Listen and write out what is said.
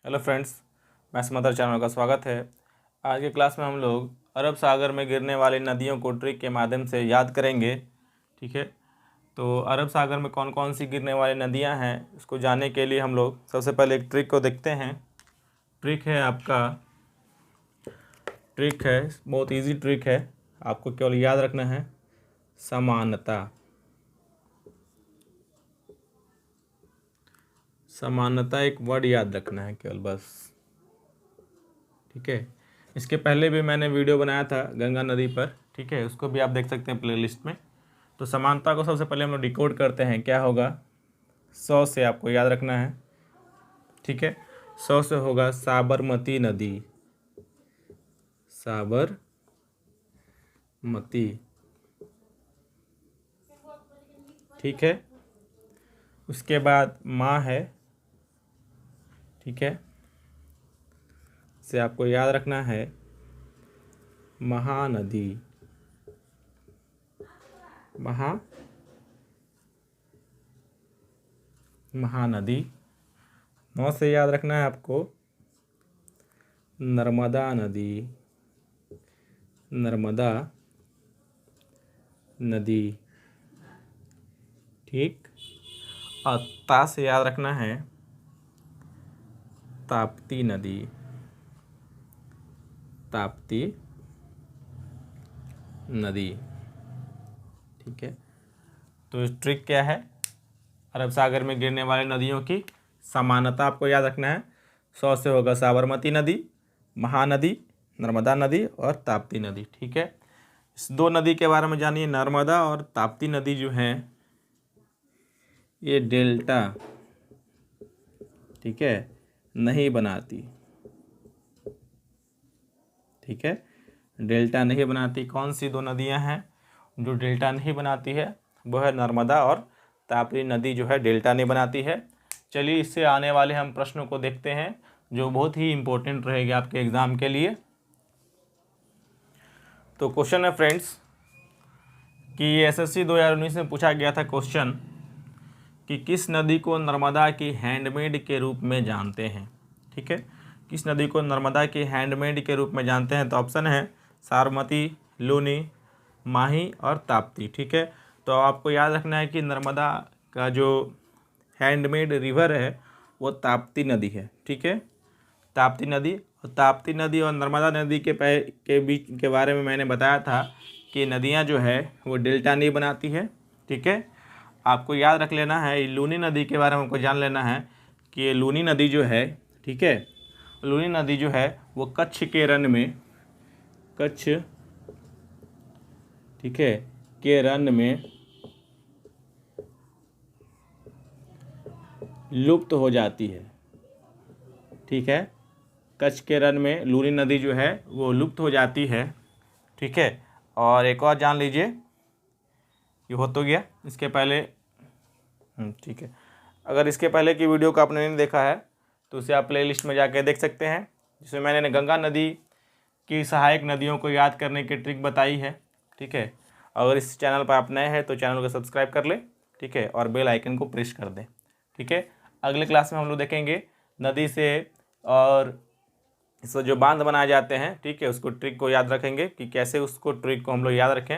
Hello friends, मैं Samaddar channel का स्वागत है। आज के क्लास में हम लोग अरब सागर में गिरने वाली नदियों को ट्रिक के माध्यम से याद करेंगे। ठीक है, तो अरब सागर में कौन कौन सी गिरने वाली नदियां हैं, इसको जानने के लिए हम लोग सबसे पहले एक ट्रिक को देखते हैं। ट्रिक है बहुत इजी ट्रिक है। आपको केवल याद रखना है समानता। समानता एक वर्ड याद रखना है केवल, बस। ठीक है, इसके पहले भी मैंने वीडियो बनाया था गंगा नदी पर। ठीक है, उसको भी आप देख सकते हैं प्लेलिस्ट में। तो समानता को सबसे पहले हम लोग डिकोड करते हैं। क्या होगा? 100 से आपको याद रखना है। ठीक है, 100 से होगा साबरमती नदी। साबरमती। ठीक है, उसके बाद माँ है। ठीक है, से आपको याद रखना है महानदी। महानदी। 9 से याद रखना है आपको नर्मदा नदी। नर्मदा नदी। ठीक, और ता से याद रखना है ताप्ती नदी। ताप्ती नदी। ठीक है, तो इस ट्रिक क्या है? अरब सागर में गिरने वाली नदियों की समानता आपको याद रखना है। 100 से होगा साबरमती नदी, महानदी, नर्मदा नदी और ताप्ती नदी। ठीक है, इस दो नदी के बारे में जानिए। नर्मदा और ताप्ती नदी जो हैं, ये डेल्टा, ठीक है, नहीं बनाती। ठीक है, डेल्टा नहीं बनाती। कौन सी दो नदियां हैं जो डेल्टा नहीं बनाती है? वो है नर्मदा और ताप्ती नदी जो है डेल्टा नहीं बनाती है। चलिए, इससे आने वाले हम प्रश्नों को देखते हैं जो बहुत ही इम्पोर्टेंट रहेंगे आपके एग्ज़ाम के लिए। तो क्वेश्चन है फ्रेंड्स कि एसएससी 2019 में पूछा गया था क्वेश्चन कि किस नदी को नर्मदा की हैंडमेड के रूप में जानते हैं। ठीक है, किस नदी को नर्मदा की हैंडमेड के रूप में जानते हैं? तो ऑप्शन है साबरमती, लूनी, माही और ताप्ती। ठीक है, तो आपको याद रखना है कि नर्मदा का जो हैंडमेड रिवर है वो ताप्ती नदी है। ठीक है, ताप्ती नदी। और ताप्ती नदी और नर्मदा नदी के बीच के बारे में मैंने बताया था कि नदियां जो है वो डेल्टा नहीं बनाती है। ठीक है, आपको याद रख लेना है। लूनी नदी के बारे में हमको जान लेना है कि ये लूनी नदी जो है, ठीक है, लूनी नदी जो है वो कच्छ के रन में, कच्छ, ठीक है, के रन में लुप्त हो जाती है। ठीक है, कच्छ के रन में लूनी नदी जो है वो लुप्त हो जाती है। ठीक है, और एक और जान लीजिए, ये हो तो गया इसके पहले। ठीक है, अगर इसके पहले की वीडियो को आपने नहीं देखा है तो उसे आप प्लेलिस्ट में जाकर देख सकते हैं, जिसमें मैंने गंगा नदी की सहायक नदियों को याद करने की ट्रिक बताई है। ठीक है, अगर इस चैनल पर आप नए हैं तो चैनल को सब्सक्राइब कर लें। ठीक है, और बेल आइकन को प्रेस कर दें। ठीक है, अगले क्लास में हम लोग देखेंगे नदी से और इससे जो बांध बनाए जाते हैं। ठीक है, उसको ट्रिक को याद रखेंगे कि कैसे उसको ट्रिक को हम लोग याद रखें।